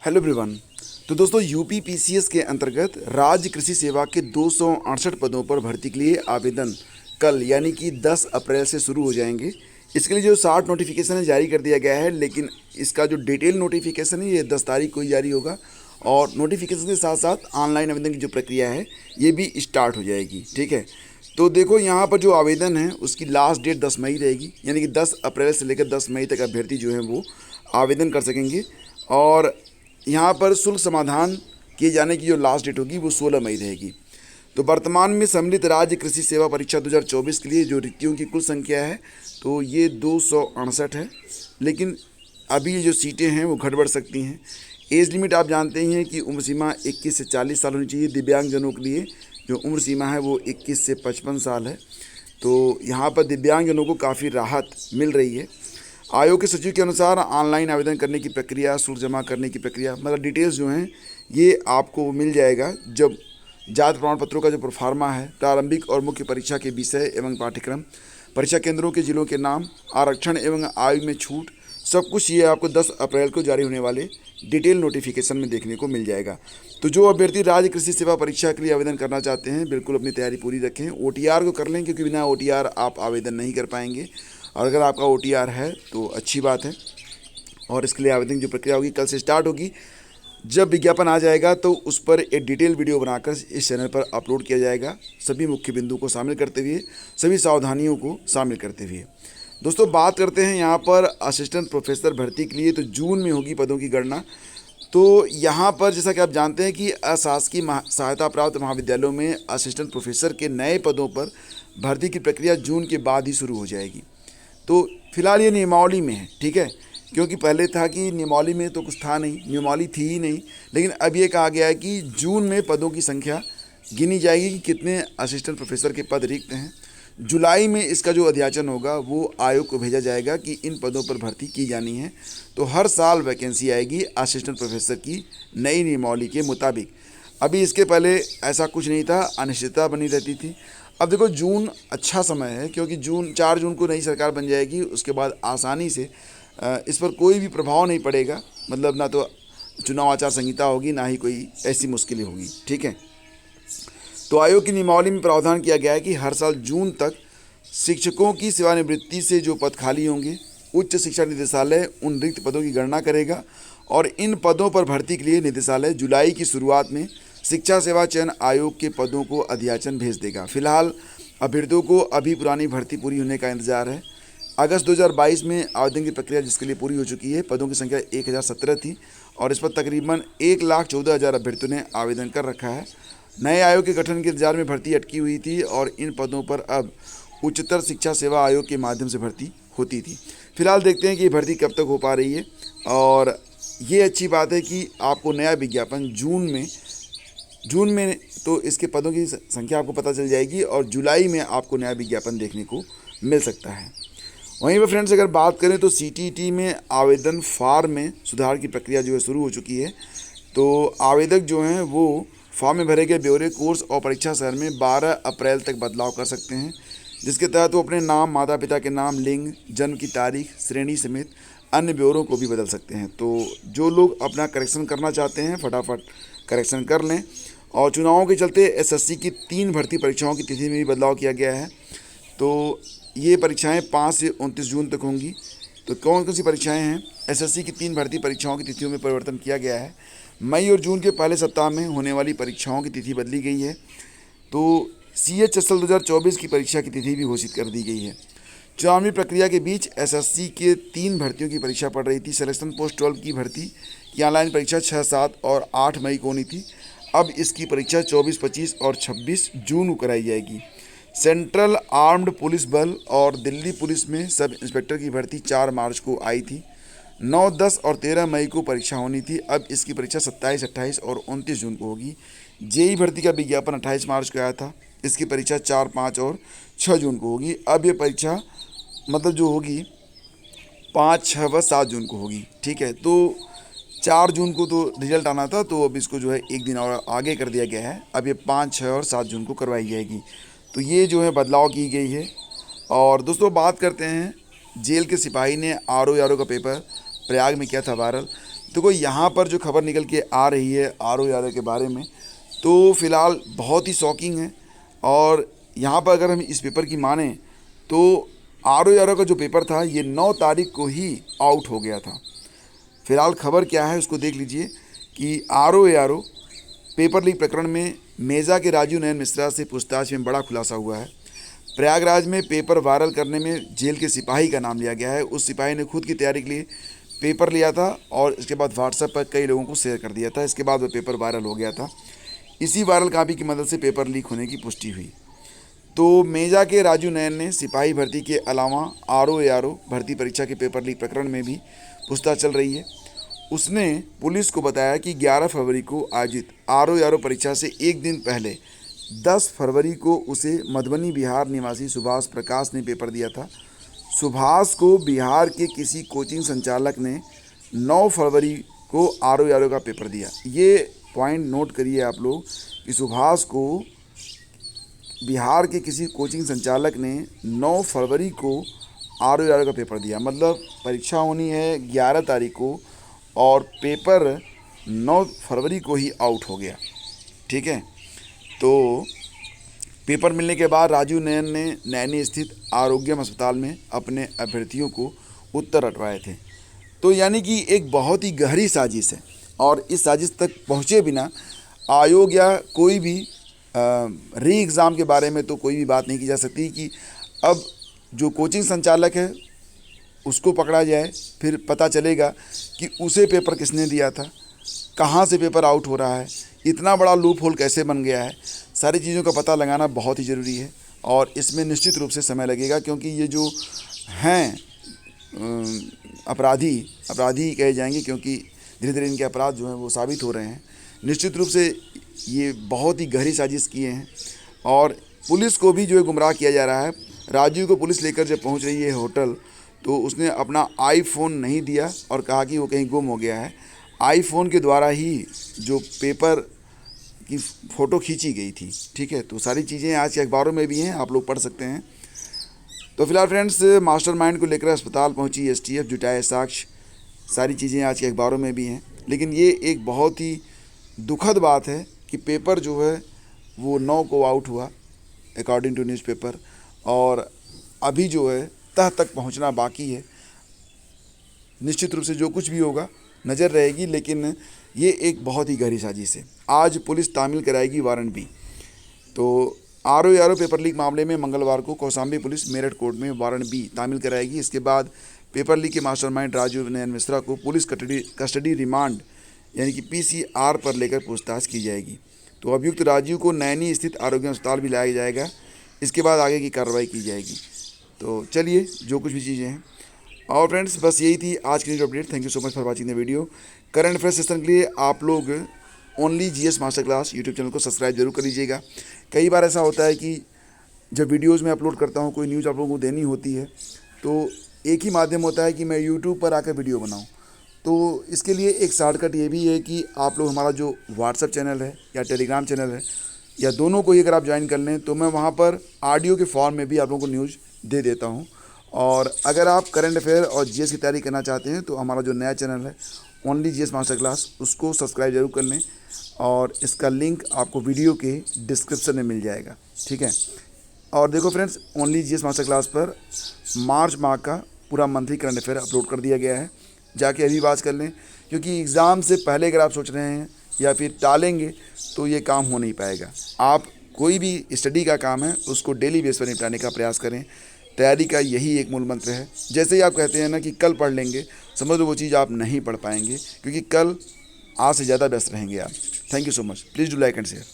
Hello everyone. तो दोस्तों UP PCS के अंतर्गत राज्य कृषि सेवा के 268 पदों पर भर्ती के लिए आवेदन कल यानी कि 10 अप्रैल से शुरू हो जाएंगे। इसके लिए जो 60 नोटिफिकेशन है जारी कर दिया गया है, लेकिन इसका जो डिटेल नोटिफिकेशन है ये 10 तारीख को ही जारी होगा और नोटिफिकेशन के साथ साथ ऑनलाइन आवेदन की जो प्रक्रिया है ये भी स्टार्ट हो जाएगी। ठीक है, तो देखो यहाँ पर जो आवेदन है उसकी लास्ट डेट 10 मई रहेगी, यानी कि 10 अप्रैल से लेकर 10 मई तक अभ्यर्थी जो है वो आवेदन कर सकेंगे। और यहाँ पर शुल्क समाधान किए जाने की जो लास्ट डेट होगी वो 16 मई रहेगी। तो वर्तमान में सम्मिलित राज्य कृषि सेवा परीक्षा 2024 के लिए जो रिक्तियों की कुल संख्या है तो ये 268 है, लेकिन अभी ये जो सीटें हैं वो घट बढ़ सकती हैं। एज लिमिट आप जानते ही हैं कि उम्र सीमा 21 से 40 साल होनी चाहिए। दिव्यांगजनों के लिए जो उम्र सीमा है वो 21 से 55 साल है। तो यहाँ पर दिव्यांगजनों को काफ़ी राहत मिल रही है। आयोग के सचिव के अनुसार ऑनलाइन आवेदन करने की प्रक्रिया, शुल्क जमा करने की प्रक्रिया, मतलब डिटेल्स जो हैं ये आपको मिल जाएगा जब जाति प्रमाण पत्रों का जो प्रोफार्मा है, प्रारंभिक और मुख्य परीक्षा के विषय एवं पाठ्यक्रम, परीक्षा केंद्रों के जिलों के नाम, आरक्षण एवं आयु में छूट, सब कुछ ये आपको 10 अप्रैल को जारी होने वाले डिटेल नोटिफिकेशन में देखने को मिल जाएगा। तो जो अभ्यर्थी राज्य कृषि सेवा परीक्षा के लिए आवेदन करना चाहते हैं बिल्कुल अपनी तैयारी पूरी रखें। ओटीआर को कर लें, क्योंकि बिना ओटीआर आप आवेदन नहीं कर पाएंगे, और अगर आपका ओटीआर है तो अच्छी बात है। और इसके लिए आवेदन की जो प्रक्रिया होगी कल से स्टार्ट होगी। जब विज्ञापन आ जाएगा तो उस पर एक डिटेल वीडियो बनाकर इस चैनल पर अपलोड किया जाएगा, सभी मुख्य बिंदु को शामिल करते हुए, सभी सावधानियों को शामिल करते हुए। दोस्तों बात करते हैं यहाँ पर असिस्टेंट प्रोफेसर भर्ती के लिए, तो जून में होगी पदों की गणना। तो यहाँ पर जैसा कि आप जानते हैं कि अशासकीय सहायता प्राप्त महाविद्यालयों में असिस्टेंट प्रोफेसर के नए पदों पर भर्ती की प्रक्रिया जून के बाद ही शुरू हो जाएगी। तो फिलहाल ये नियमावली में है, ठीक है, क्योंकि पहले था कि नियमावली में तो कुछ था नहीं, नियमावली थी ही नहीं, लेकिन अब ये कहा गया है कि जून में पदों की संख्या गिनी जाएगी कि कितने असिस्टेंट प्रोफेसर के पद रिक्त हैं। जुलाई में इसका जो अध्याचन होगा वो आयोग को भेजा जाएगा कि इन पदों पर भर्ती की जानी है। तो हर साल वैकेंसी आएगी असिस्टेंट प्रोफेसर की नई नियमावली के मुताबिक। अभी इसके पहले ऐसा कुछ नहीं था, अनिश्चितता बनी रहती थी। अब देखो जून अच्छा समय है, क्योंकि 4 जून को नई सरकार बन जाएगी। उसके बाद आसानी से इस पर कोई भी प्रभाव नहीं पड़ेगा, मतलब ना तो चुनाव आचार संहिता होगी ना ही कोई ऐसी मुश्किलें होगी। ठीक है, तो आयोग की नियमावली में प्रावधान किया गया है कि हर साल जून तक शिक्षकों की सेवानिवृत्ति से जो पद खाली होंगे उच्च शिक्षा निदेशालय उन रिक्त पदों की गणना करेगा और इन पदों पर भर्ती के लिए निदेशालय जुलाई की शुरुआत में शिक्षा सेवा चयन आयोग के पदों को अध्याचन भेज देगा। फिलहाल अभ्यर्थियों को अभी पुरानी भर्ती पूरी होने का इंतजार है। अगस्त 2022 में आवेदन की प्रक्रिया जिसके लिए पूरी हो चुकी है। पदों की संख्या 1017 थी और इस पर तकरीबन 1,14,000 अभ्यर्थियों ने आवेदन कर रखा है। नए आयोग के गठन के इंतजार में भर्ती अटकी हुई थी और इन पदों पर अब उच्चतर शिक्षा सेवा आयोग के माध्यम से भर्ती होती थी। फिलहाल देखते हैं कि ये भर्ती कब तक हो पा रही है। और ये अच्छी बात है कि आपको नया विज्ञापन जून में तो इसके पदों की संख्या आपको पता चल जाएगी और जुलाई में आपको नया विज्ञापन देखने को मिल सकता है। वहीं पर फ्रेंड्स अगर बात करें तो सीटीईटी में आवेदन फॉर्म में सुधार की प्रक्रिया जो है शुरू हो चुकी है। तो आवेदक जो हैं वो फॉर्म में भरे गए ब्यौरे, कोर्स और परीक्षा शहर में 12 अप्रैल तक बदलाव कर सकते हैं, जिसके तहत वो अपने नाम, माता पिता के नाम, लिंग, जन्म की तारीख, श्रेणी समेत अन्य ब्यौरों को भी बदल सकते हैं। तो जो लोग अपना करेक्शन करना चाहते हैं फटाफट करेक्शन कर लें। और चुनावों के चलते एसएससी की 3 भर्ती परीक्षाओं की तिथि में भी बदलाव किया गया है। तो ये परीक्षाएं 5 से 29 जून तक होंगी। तो कौन कौन सी परीक्षाएं हैं? एसएससी की 3 भर्ती परीक्षाओं की तिथियों में परिवर्तन किया गया है। मई और जून के पहले सप्ताह में होने वाली परीक्षाओं की तिथि बदली गई है। तो CHSL 2024 की परीक्षा की तिथि भी घोषित कर दी गई है। चुनावी प्रक्रिया के बीच एसएससी के 3 भर्तियों की परीक्षा पड़ रही थी। सिलेक्शन पोस्ट 12 की भर्ती की ऑनलाइन परीक्षा 6, 7 और 8 मई को होनी थी। अब इसकी परीक्षा 24, 25 और 26 जून को कराई जाएगी। सेंट्रल आर्म्ड पुलिस बल और दिल्ली पुलिस में सब इंस्पेक्टर की भर्ती 4 मार्च को आई थी। 9, 10 और 13 मई को परीक्षा होनी थी। अब इसकी परीक्षा 27, 28 और 29 जून को होगी। जेई भर्ती का विज्ञापन 28 मार्च को आया था। इसकी परीक्षा 4, 5 और 6 जून को होगी। अब ये परीक्षा मतलब जो होगी 5, 6 व 7 जून को होगी। ठीक है, तो 4 जून को तो रिजल्ट आना था, तो अब इसको जो है एक दिन और आगे कर दिया गया है। अब ये 5, 6 और 7 जून को करवाई जाएगी। तो ये जो है बदलाव की गई है। और दोस्तों बात करते हैं जेल के सिपाही ने RO का पेपर प्रयाग में किया था वायरल। देखो यहाँ पर जो खबर निकल के आ रही है आर.ओ. यादव के बारे में, तो फिलहाल बहुत ही शॉकिंग है। और यहाँ पर अगर हम इस पेपर की माने तो आर.ओ. यादव का जो पेपर था ये 9 तारीख को ही आउट हो गया था। फिलहाल खबर क्या है उसको देख लीजिए कि आर.ओ. यादव पेपर लीक प्रकरण में मेजा के राजू नयन मिश्रा से पूछताछ में बड़ा खुलासा हुआ है। प्रयागराज में पेपर वायरल करने में जेल के सिपाही का नाम लिया गया है। उस सिपाही ने खुद की तैयारी के लिए पेपर लिया था और इसके बाद व्हाट्सएप पर कई लोगों को शेयर कर दिया था। इसके बाद वो पेपर वायरल हो गया था। इसी वायरल कॉपी की मदद से पेपर लीक होने की पुष्टि हुई। तो मेजा के राजू नयन ने सिपाही भर्ती के अलावा आर.ओ. यादव भर्ती परीक्षा के पेपर लीक प्रकरण में भी पूछताछ चल रही है। उसने पुलिस को बताया कि 11 फरवरी को आयोजित आर.ओ. यादव परीक्षा से एक दिन पहले 10 फरवरी को उसे मधुबनी बिहार निवासी सुभाष प्रकाश ने पेपर दिया था। सुभाष को बिहार के किसी कोचिंग संचालक ने 9 फरवरी को आर.ओ. यादव का पेपर दिया। ये पॉइंट नोट करिए आप लोग कि सुभाष को बिहार के किसी कोचिंग संचालक ने 9 फरवरी को आर.ओ. यादव का पेपर दिया। मतलब परीक्षा होनी है 11 तारीख को और पेपर 9 फरवरी को ही आउट हो गया। ठीक है, तो पेपर मिलने के बाद राजू नयन ने नैनी स्थित आरोग्यम अस्पताल में अपने अभ्यर्थियों को उत्तर रटवाए थे। तो यानी कि एक बहुत ही गहरी साजिश है और इस साजिश तक पहुँचे बिना आयोग या कोई भी री एग्ज़ाम के बारे में तो कोई भी बात नहीं की जा सकती कि अब जो कोचिंग संचालक है उसको पकड़ा जाए, फिर पता चलेगा कि उसे पेपर किसने दिया था, कहाँ से पेपर आउट हो रहा है, इतना बड़ा लूप होल कैसे बन गया है। सारी चीज़ों का पता लगाना बहुत ही ज़रूरी है और इसमें निश्चित रूप से समय लगेगा क्योंकि ये जो हैं अपराधी कहे जाएंगे क्योंकि धीरे धीरे इनके अपराध जो हैं वो साबित हो रहे हैं। निश्चित रूप से ये बहुत ही गहरी साजिश किए हैं और पुलिस को भी जो है गुमराह किया जा रहा है। राजू को पुलिस लेकर जब पहुंच रही है होटल तो उसने अपना आईफोन नहीं दिया और कहा कि वो कहीं गुम हो गया है। आईफोन के द्वारा ही जो पेपर की फ़ोटो खींची गई थी। ठीक है, तो सारी चीज़ें आज के अखबारों में भी हैं, आप लोग पढ़ सकते हैं। तो फिलहाल फ्रेंड्स, मास्टरमाइंड को लेकर अस्पताल पहुंची एसटीएफ, जुटाए साक्ष्य, सारी चीज़ें आज के अखबारों में भी हैं। लेकिन ये एक बहुत ही दुखद बात है कि पेपर जो है वो 9 को आउट हुआ अकॉर्डिंग टू न्यूज़पेपर और अभी जो है तह तक पहुंचना बाकी है। निश्चित रूप से जो कुछ भी होगा नज़र रहेगी, लेकिन ये एक बहुत ही गहरी साजिश है। आज पुलिस तामील कराएगी वारंट भी। तो आर.ओ. यादव पेपर लीक मामले में मंगलवार को कौशाम्बी पुलिस मेरठ कोर्ट में वारंट भी तामील कराएगी। इसके बाद पेपर लीक के मास्टरमाइंड राजू नयन मिश्रा को पुलिस कस्टडी रिमांड यानी कि PCR पर लेकर पूछताछ की जाएगी। तो अभियुक्त राजू को नैनी स्थित आरोग्य अस्पताल भी लाया जाएगा। इसके बाद आगे की कार्रवाई की जाएगी। तो चलिए, जो कुछ भी चीज़ें हैं। और फ्रेंड्स, बस यही थी आज की news update. Thank you so much for watching the video. Current affair session के लिए आप लोग only GS master class YouTube channel को सब्सक्राइब जरूर कर लीजिएगा। कई बार ऐसा होता है कि जब वीडियोज़ में अपलोड करता हूँ, कोई न्यूज़ आप लोगों को देनी होती है तो एक ही माध्यम होता है कि मैं यूट्यूब पर आकर वीडियो बनाऊँ। तो इसके लिए एक शॉर्टकट ये भी है कि आप लोग हमारा जो व्हाट्सएप चैनल है या टेलीग्राम चैनल है या दोनों को ही अगर आप ज्वाइन कर लें तो मैं वहाँ पर ऑडियो के फॉर्म में भी आप लोगों को न्यूज़ दे देता हूँ। और अगर आप करंट अफेयर और GS की तैयारी करना चाहते हैं तो हमारा जो नया चैनल है ओनली GS मास्टर क्लास, उसको सब्सक्राइब जरूर कर लें और इसका लिंक आपको वीडियो के डिस्क्रिप्शन में मिल जाएगा। ठीक है, और देखो friends, only GS master class पर मार्च माह का पूरा मंथली करंट अफेयर अपलोड कर दिया गया है। जाके अभी बात कर लें क्योंकि एग्ज़ाम से पहले अगर आप सोच रहे हैं या फिर टालेंगे तो ये काम हो नहीं पाएगा। आप कोई भी स्टडी का काम है उसको डेली बेस पर निपटाने का प्रयास करें। तैयारी का यही एक मूल मंत्र है। जैसे ही आप कहते हैं ना कि कल पढ़ लेंगे, समझ लो वो चीज़ आप नहीं पढ़ पाएंगे क्योंकि कल आज से ज़्यादा व्यस्त रहेंगे आप। Thank you so much. Please do like and share.